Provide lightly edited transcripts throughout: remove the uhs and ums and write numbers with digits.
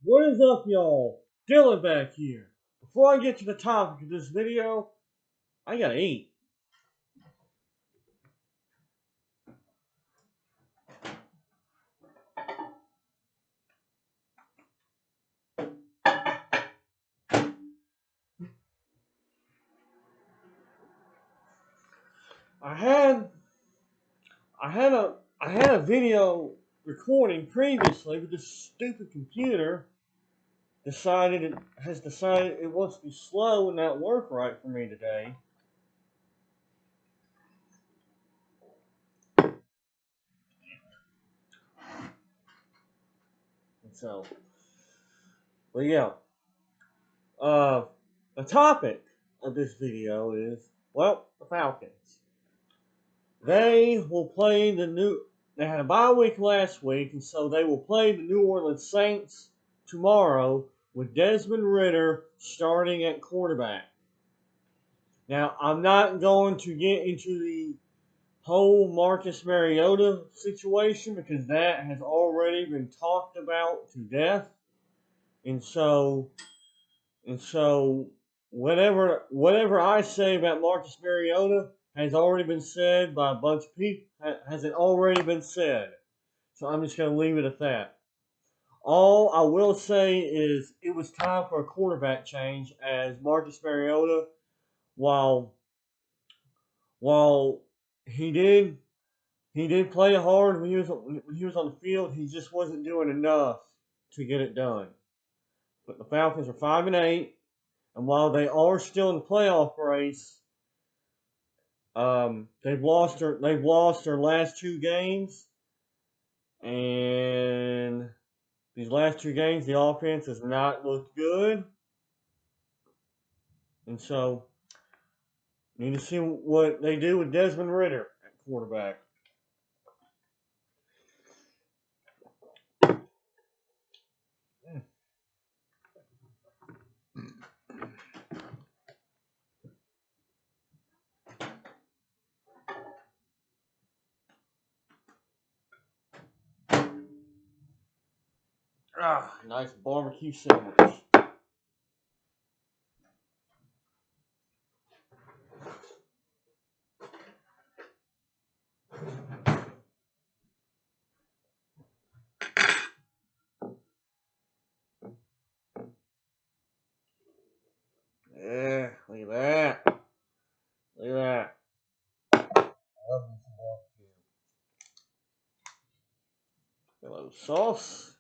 What is up, y'all? Dylan back here. Before I get to the topic of this video, I gotta eat. I had I had a video recording previously, but this stupid computer has decided it wants to be slow and not work right for me today. And so, but yeah, uh, the topic of this video is the Falcons. They will play the new. They had a bye week last week, and so they will play the New Orleans Saints tomorrow with Desmond Ridder starting at quarterback. Now, I'm not going to get into the whole Marcus Mariota situation because that has already been talked about to death, and so whatever I say about Marcus Mariota has already been said by a bunch of people. Has it already been said? So I'm just going to leave it at that. All I will say is it was time for a quarterback change as Marcus Mariota, while while he did he did play hard when he was on the field, he just wasn't doing enough to get it done. But the Falcons are 5-8, and while they are still in the playoff race, they've lost their last two games, and these last two games the offense has not looked good, and so need to see what they do with Desmond Ridder at quarterback. Nice barbecue sandwich. Yeah, look at that. Look at that. Love me some barbecue. Hello, sauce.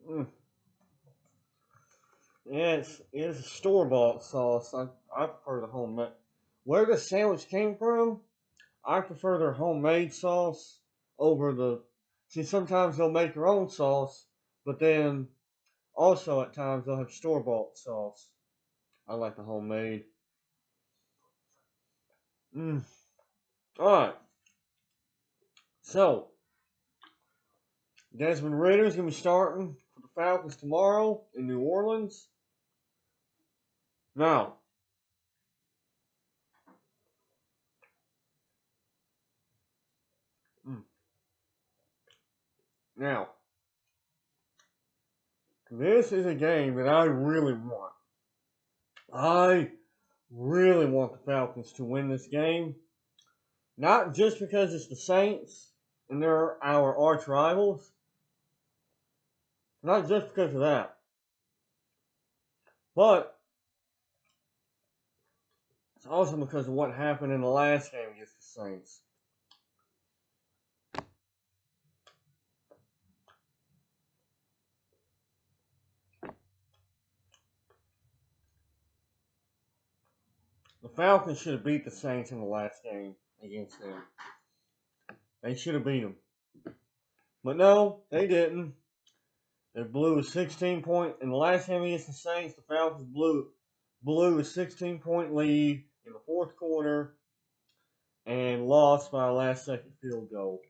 Mm. Yeah, it's a store bought sauce. I prefer the homemade. Where the sandwich came from, I prefer their homemade sauce over the. See, sometimes they'll make their own sauce, but then also at times they'll have store bought sauce. I like the homemade. Mm. All right, so Desmond Ridder is going to be starting for the Falcons tomorrow in New Orleans. Now, mm, now, this is a game that I really want. I really want the Falcons to win this game, not just because it's the Saints and they're our arch rivals, not just because of that, but it's also because of what happened in the last game against the Saints. The Falcons should have beat the Saints in the last game against them. They should have beat them. But no, they didn't. They blew a 16-point in the last game against the Saints. The Falcons blew a 16-point lead in the fourth quarter and lost by a last-second field goal.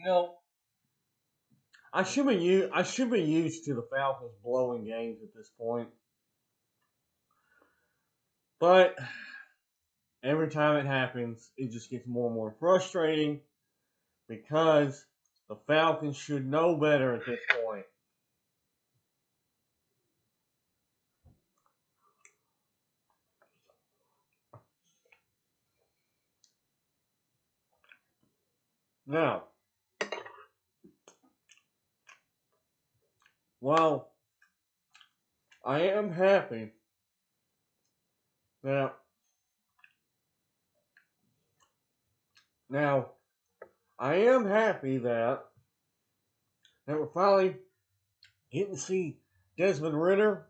You know, I should be used to the Falcons blowing games at this point, but every time it happens, it just gets more and more frustrating because the Falcons should know better at this point. Now, while I am happy that now I am happy that we're finally getting to see Desmond Ridder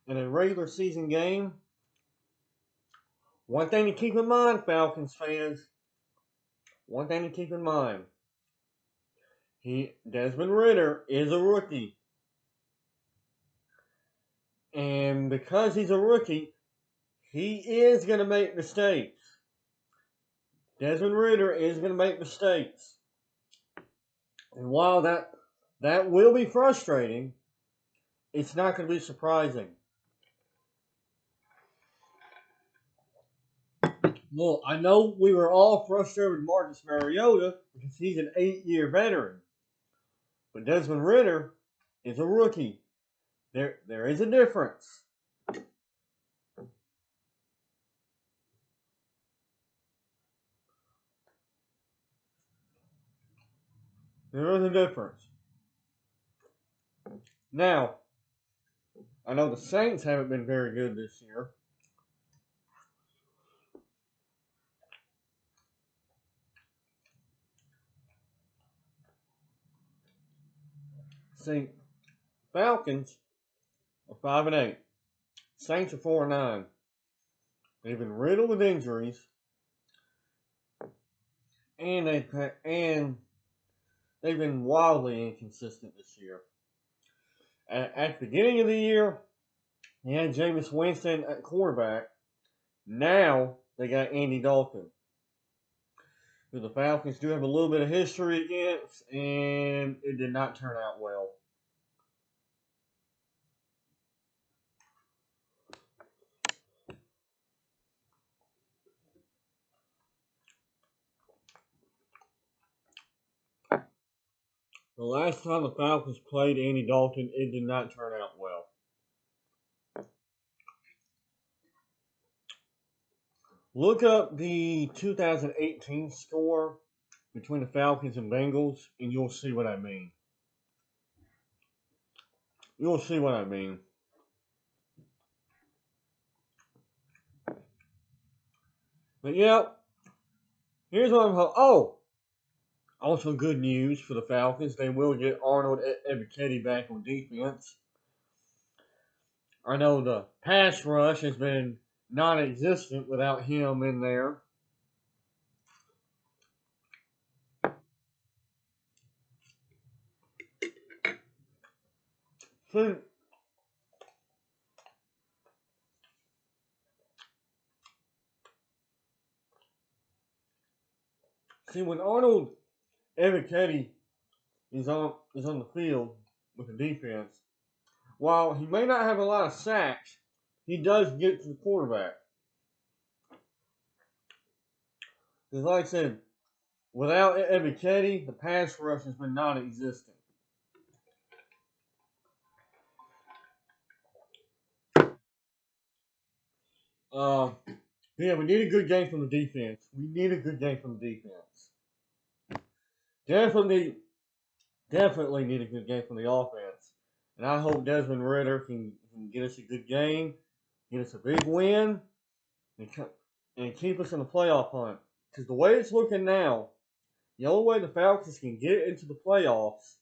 in a regular season game. One thing to keep in mind, Falcons fans. One thing to keep in mind. Desmond Ridder is a rookie. And because he's a rookie, he is going to make mistakes. Desmond Ridder is going to make mistakes. And while that will be frustrating, it's not going to be surprising. Well, I know we were all frustrated with Marcus Mariota because he's an 8-year veteran. But Desmond Ridder is a rookie. There is a difference. There is a difference. Now, I know the Saints haven't been very good this year. See, Falcons are 5-8. Saints are 4-9. They've been riddled with injuries, and they've been wildly inconsistent this year. At the beginning of the year, they had Jameis Winston at quarterback. Now they got Andy Dalton, who the Falcons do have a little bit of history against, and it did not turn out well. The last time the Falcons played Andy Dalton, it did not turn out well. Look up the 2018 score between the Falcons and Bengals, and you'll see what I mean. You'll see what I mean. But yeah, here's what I'm hoping. Oh, also good news for the Falcons. They will get Arnold Ebiketie back on defense. I know the pass rush has been non-existent without him in there. See, when Arnold Ebiketie is on the field with the defense, while he may not have a lot of sacks, he does get to the quarterback. Because like I said, without Ebiketie, the pass rush has been non-existent. Uh, yeah, we need a good game from the defense. We need a good game from the defense. Definitely need a good game from the offense. And I hope Desmond Ridder can get us a good game, get us a big win, and keep us in the playoff hunt. Because the way it's looking now, the only way the Falcons can get into the playoffs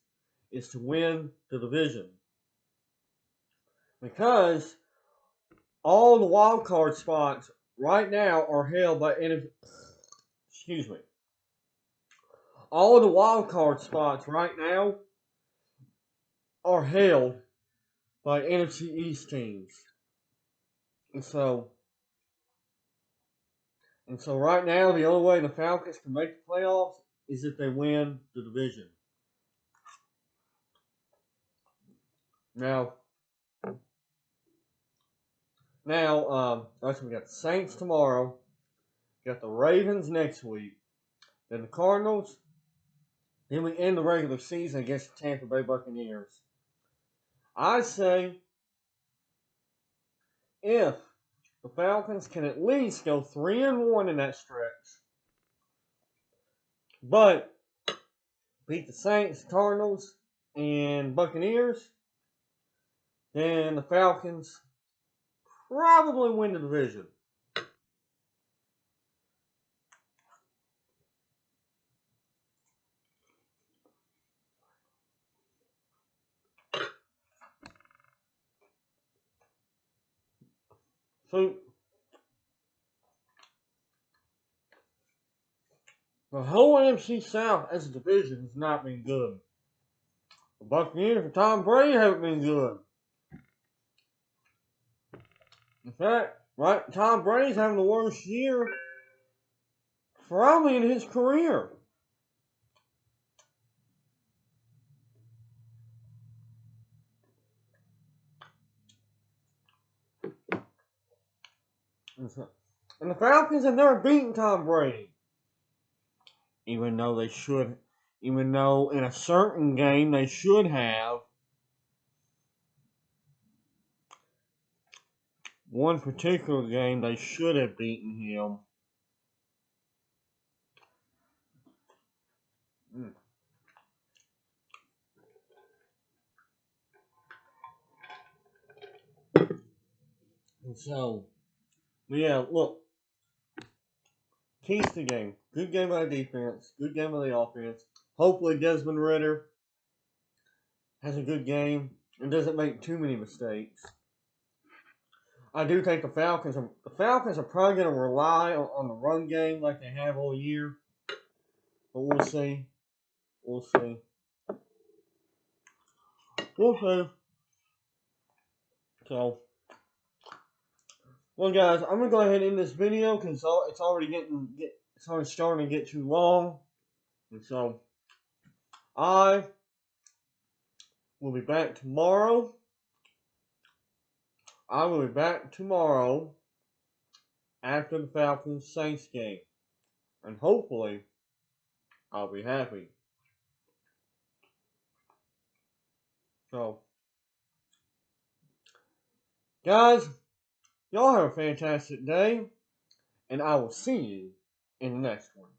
is to win the division. Because all the wild card spots right now are held by excuse me. All the wild card spots right now are held by NFC East teams. And so right now the only way the Falcons can make the playoffs is if they win the division. Now, we got the Saints tomorrow, got the Ravens next week, then the Cardinals, then we end the regular season against the Tampa Bay Buccaneers. I say if the Falcons can at least go 3-1 in that stretch, but beat the Saints, Cardinals, and Buccaneers, then the Falcons probably win the division. So, the whole NFC South as a division has not been good. The Buccaneers and Tom Brady haven't been good. In fact, right, Tom Brady's having the worst year probably in his career. And the Falcons have never beaten Tom Brady. Even though in a certain game they should have. One particular game they should have beaten him. And so, yeah, look. Keys to the game. Good game by the defense. Good game by the offense. Hopefully Desmond Ridder has a good game and doesn't make too many mistakes. I do think the Falcons are probably going to rely on the run game like they have all year. But we'll see. We'll see. We'll see. So, well, guys, I'm gonna go ahead and end this video because it's already starting to get too long, and so I will be back tomorrow. I will be back tomorrow after the Falcons Saints game, and hopefully I'll be happy. So, guys, y'all have a fantastic day, and I will see you in the next one.